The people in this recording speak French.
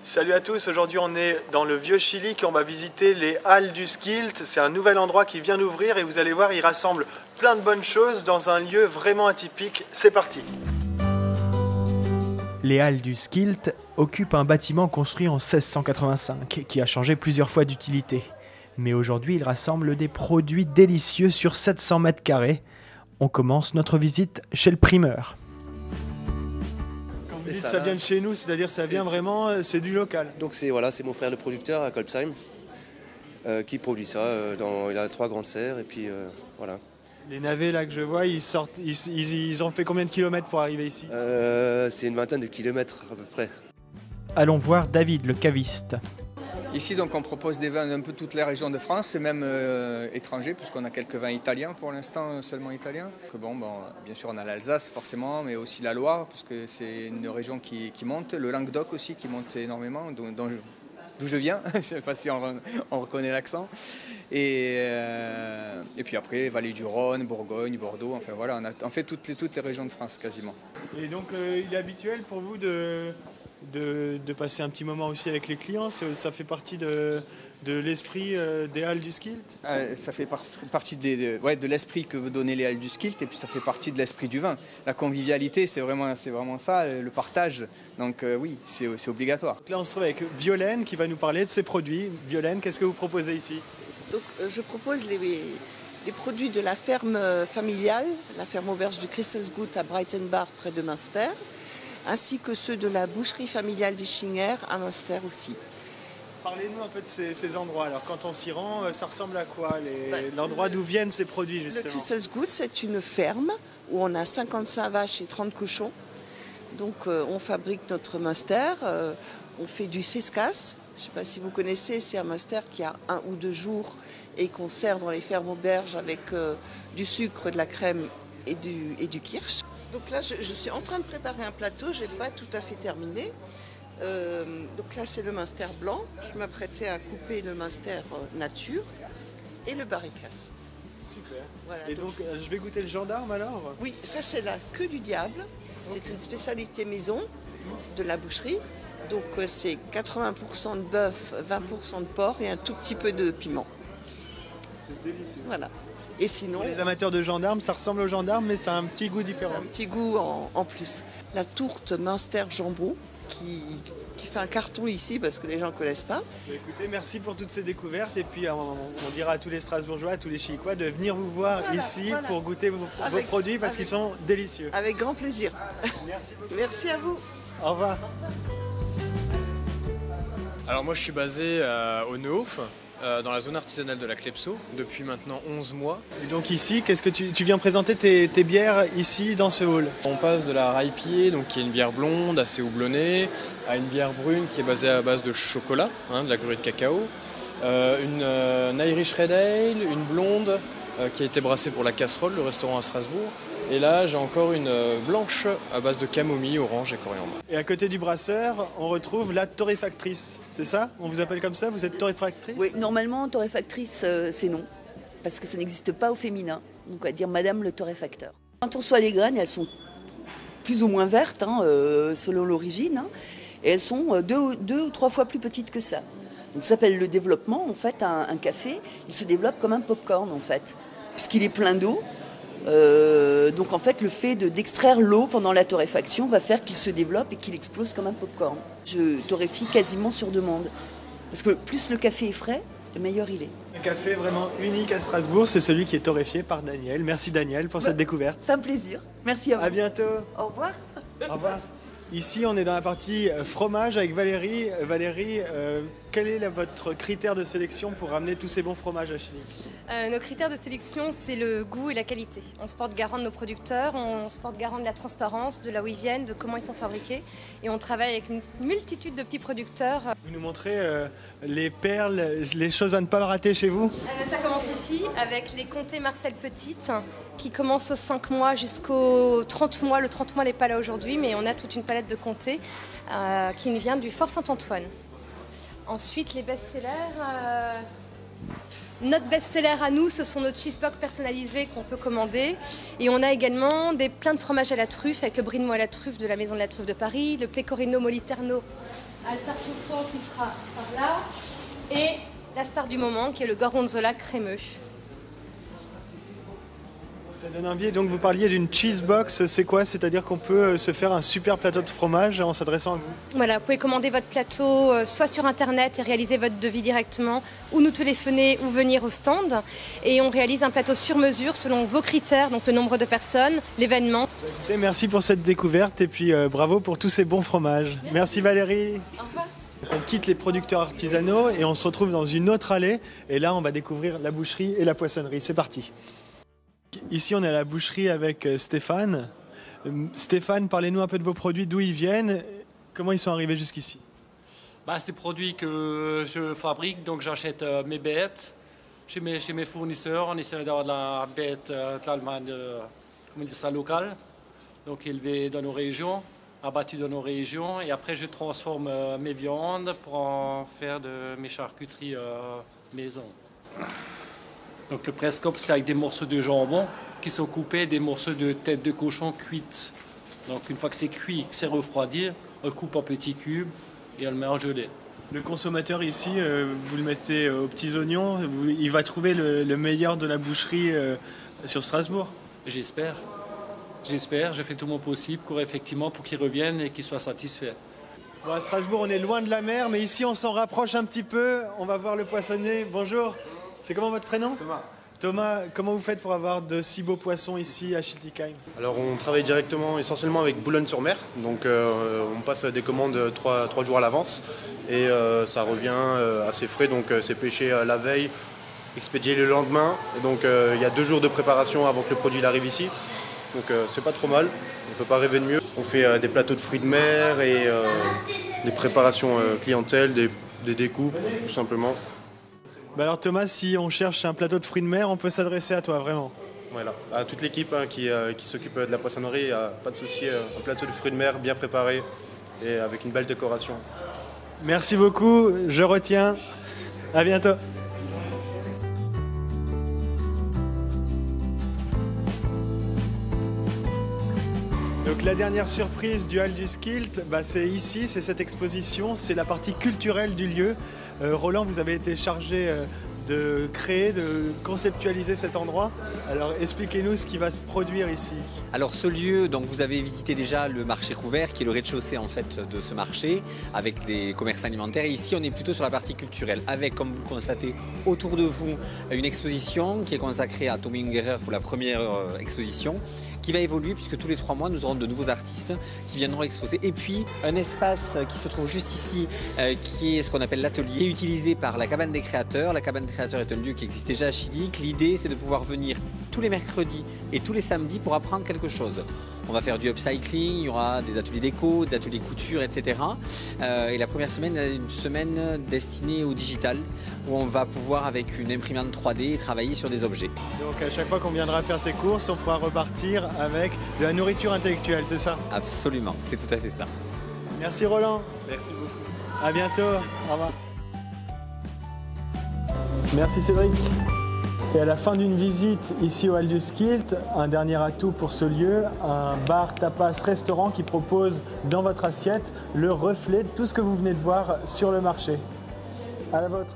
Salut à tous, aujourd'hui on est dans le vieux Chili et on va visiter les Halles du Skilt. C'est un nouvel endroit qui vient d'ouvrir et vous allez voir, il rassemble plein de bonnes choses dans un lieu vraiment atypique. C'est parti! Les Halles du Skilt occupent un bâtiment construit en 1685 qui a changé plusieurs fois d'utilité. Mais aujourd'hui, il rassemble des produits délicieux sur 700 mètres carrés. On commence notre visite chez le primeur. Quand vous dites ça vient de chez nous, c'est-à-dire ça vient vraiment, c'est du local. Donc c'est mon frère le producteur à Kolbsheim qui produit ça. Il a 3 grandes serres et puis voilà. Les navets là que je vois, ils ont fait combien de kilomètres pour arriver ici? C'est une vingtaine de kilomètres à peu près. Allons voir David, le caviste. Ici, donc, on propose des vins d'un peu toutes les régions de France et même étrangers, puisqu'on a quelques vins italiens pour l'instant, seulement italiens. Bien sûr, on a l'Alsace forcément, mais aussi la Loire, puisque c'est une région qui monte. Le Languedoc aussi, qui monte énormément, d'où je viens. Je ne sais pas si on reconnaît l'accent. Et puis après, Vallée du Rhône, Bourgogne, Bordeaux, enfin voilà, on fait toutes les régions de France quasiment. Et donc, il est habituel pour vous de passer un petit moment aussi avec les clients, ça fait partie de l'esprit des Halles du Skilt? Ça fait partie de l'esprit que veut donner les Halles du Skilt, et puis ça fait partie de l'esprit du vin. La convivialité, c'est vraiment ça, le partage. Donc oui, c'est obligatoire. Donc là, on se trouve avec Violaine qui va nous parler de ses produits. Violaine, qu'est-ce que vous proposez ici? Donc, je propose les produits de la ferme familiale, la ferme auberge du Christelsgut à Breitenbach près de Münster, ainsi que ceux de la boucherie familiale d'Ischinger à Münster aussi. Parlez-nous un peu de ces endroits. Alors quand on s'y rend, ça ressemble à quoi l'endroit d'où viennent ces produits justement? Le Christelsgut, c'est une ferme où on a 55 vaches et 30 cochons. Donc on fabrique notre Münster, on fait du Seskas. Je ne sais pas si vous connaissez, c'est un Münster qui a 1 ou 2 jours et qu'on sert dans les fermes auberges avec du sucre, de la crème et du kirsch. Donc là, je suis en train de préparer un plateau, je n'ai pas tout à fait terminé. Donc là, c'est le Münster blanc. Je m'apprêtais à couper le Münster nature et le Barricas. Super. Voilà, et donc, je vais goûter le gendarme alors? Oui, ça c'est la queue du diable. C'est une spécialité maison de la boucherie. Donc c'est 80% de bœuf, 20% de porc et un tout petit peu de piment. C'est délicieux. Voilà. Et sinon, pour les amateurs de gendarme, ça ressemble au gendarme, mais ça a un petit goût différent. C'est un petit goût en plus. La tourte Münster jambon qui fait un carton ici parce que les gens ne connaissent pas. Écoutez, merci pour toutes ces découvertes et puis on dira à tous les Strasbourgeois, à tous les Chilicois de venir vous voir ici pour goûter vos produits parce qu'ils sont délicieux. Avec grand plaisir. Merci beaucoup. Merci à vous. Au revoir. Alors moi je suis basé au Neuf, dans la zone artisanale de la Clepso, depuis maintenant 11 mois. Et donc ici, qu'est-ce que tu viens présenter tes bières ici dans ce hall? On passe de la Rye, donc qui est une bière blonde, assez houblonnée, à une bière brune qui est basée à base de chocolat, de la grue de cacao, une Irish Red Ale, une blonde qui a été brassée pour la Casserole, le restaurant à Strasbourg. Et là, j'ai encore une blanche à base de camomille, orange et coriandre. Et à côté du brasseur, on retrouve la torréfactrice. C'est ça? On vous appelle comme ça? Vous êtes torréfactrice? Oui, normalement, torréfactrice, c'est non. Parce que ça n'existe pas au féminin. Donc, on va dire madame le torréfacteur. Quand on reçoit les graines, elles sont plus ou moins vertes, selon l'origine. Et elles sont 2 ou 3 fois plus petites que ça. Donc, ça s'appelle le développement. En fait, un café, il se développe comme un popcorn, en fait. Puisqu'il est plein d'eau. Donc en fait le fait d'extraire l'eau pendant la torréfaction va faire qu'il se développe et qu'il explose comme un popcorn. Je torréfie quasiment sur demande parce que plus le café est frais, le meilleur il est. Un café vraiment unique à Strasbourg, c'est celui qui est torréfié par Daniel. Merci Daniel pour cette découverte. C'est un plaisir. Merci à vous. À bientôt. Au revoir. Au revoir. Ici, on est dans la partie fromage avec Valérie. Valérie, quel est votre critère de sélection pour ramener tous ces bons fromages à Chili? Nos critères de sélection, c'est le goût et la qualité. On se porte garant de nos producteurs, on se porte garant de la transparence, de là où ils viennent, de comment ils sont fabriqués. Et on travaille avec une multitude de petits producteurs. Vous nous montrez les perles, les choses à ne pas rater chez vous? Ça commence ici avec les comtés Marcel Petite qui commencent aux 5 mois jusqu'aux 30 mois. Le 30 mois n'est pas là aujourd'hui, mais on a toute une palette de comtés qui nous vient du Fort Saint-Antoine. Ensuite, les best-sellers, Notre best-seller à nous, ce sont nos cheesebox personnalisés qu'on peut commander. Et on a également plein de fromages à la truffe, avec le brie de moelle à la truffe de la Maison de la Truffe de Paris, le pecorino moliterno al tartufo qui sera par là, et la star du moment qui est le gorgonzola crémeux. Ça donne envie. Donc vous parliez d'une cheese box, c'est quoi? C'est-à-dire qu'on peut se faire un super plateau de fromage en s'adressant à vous? Voilà, vous pouvez commander votre plateau soit sur internet et réaliser votre devis directement, ou nous téléphoner ou venir au stand. Et on réalise un plateau sur mesure selon vos critères, donc le nombre de personnes, l'événement. Écoutez, merci pour cette découverte et puis bravo pour tous ces bons fromages. Merci Valérie. Au revoir. On quitte les producteurs artisanaux et on se retrouve dans une autre allée. Et là, on va découvrir la boucherie et la poissonnerie. C'est parti. Ici, on est à la boucherie avec Stéphane. Stéphane, parlez-nous un peu de vos produits, d'où ils viennent, comment ils sont arrivés jusqu'ici. C'est des produits que je fabrique, donc j'achète mes bêtes chez mes fournisseurs. On essaie d'avoir de la bête de l'Allemagne, locale, donc élevée dans nos régions, abattue dans nos régions. Et après, je transforme mes viandes pour en faire de mes charcuteries maison. Donc le presse-cope, c'est avec des morceaux de jambon qui sont coupés, des morceaux de tête de cochon cuite. Donc une fois que c'est cuit, que c'est refroidi, on le coupe en petits cubes et on le met en gelée. Le consommateur ici, vous le mettez aux petits oignons, il va trouver le meilleur de la boucherie sur Strasbourg. J'espère. J'espère, je fais tout mon possible pour qu'il revienne et qu'il soit satisfait. Bon, à Strasbourg, on est loin de la mer, mais ici on s'en rapproche un petit peu. On va voir le poissonnier. Bonjour. C'est comment votre prénom? Thomas. Thomas, comment vous faites pour avoir de si beaux poissons ici à Schiltigheim? Alors on travaille directement, essentiellement avec Boulogne-sur-Mer. Donc on passe des commandes 3 jours à l'avance et ça revient assez frais. Donc c'est pêché la veille, expédié le lendemain. Et donc il y a 2 jours de préparation avant que le produit arrive ici. Donc c'est pas trop mal, on ne peut pas rêver de mieux. On fait des plateaux de fruits de mer et des préparations clientèle, des découpes tout simplement. Alors Thomas, si on cherche un plateau de fruits de mer, on peut s'adresser à toi, vraiment. Voilà, à toute l'équipe qui s'occupe de la poissonnerie, pas de souci, un plateau de fruits de mer bien préparé et avec une belle décoration. Merci beaucoup, je retiens. À bientôt. Donc la dernière surprise du Hall du Skilt, c'est ici, c'est cette exposition, c'est la partie culturelle du lieu. Roland, vous avez été chargé de créer, de conceptualiser cet endroit. Alors expliquez-nous ce qui va se produire ici. Alors ce lieu, donc vous avez visité déjà le marché couvert qui est le rez-de-chaussée en fait de ce marché avec les commerces alimentaires. Et ici on est plutôt sur la partie culturelle avec, comme vous le constatez, autour de vous une exposition qui est consacrée à Tommy Ungerer pour la première exposition, qui va évoluer puisque tous les 3 mois nous aurons de nouveaux artistes qui viendront exposer. Et puis un espace qui se trouve juste ici qui est ce qu'on appelle l'atelier, qui est utilisé par la Cabane des Créateurs. La Cabane des Créateurs est un lieu qui existe déjà à Schillig. L'idée c'est de pouvoir venir tous les mercredis et tous les samedis pour apprendre quelque chose. On va faire du upcycling, il y aura des ateliers déco, des ateliers couture, etc. Et la première semaine est une semaine destinée au digital où on va pouvoir avec une imprimante 3D travailler sur des objets. Donc à chaque fois qu'on viendra faire ses courses, on pourra repartir avec de la nourriture intellectuelle, c'est ça? Absolument, c'est tout à fait ça. Merci Roland. Merci beaucoup. À bientôt. Au revoir. Merci Cédric. Et à la fin d'une visite ici au Hall du Skilt, un dernier atout pour ce lieu, un bar tapas restaurant qui propose dans votre assiette le reflet de tout ce que vous venez de voir sur le marché. À la vôtre.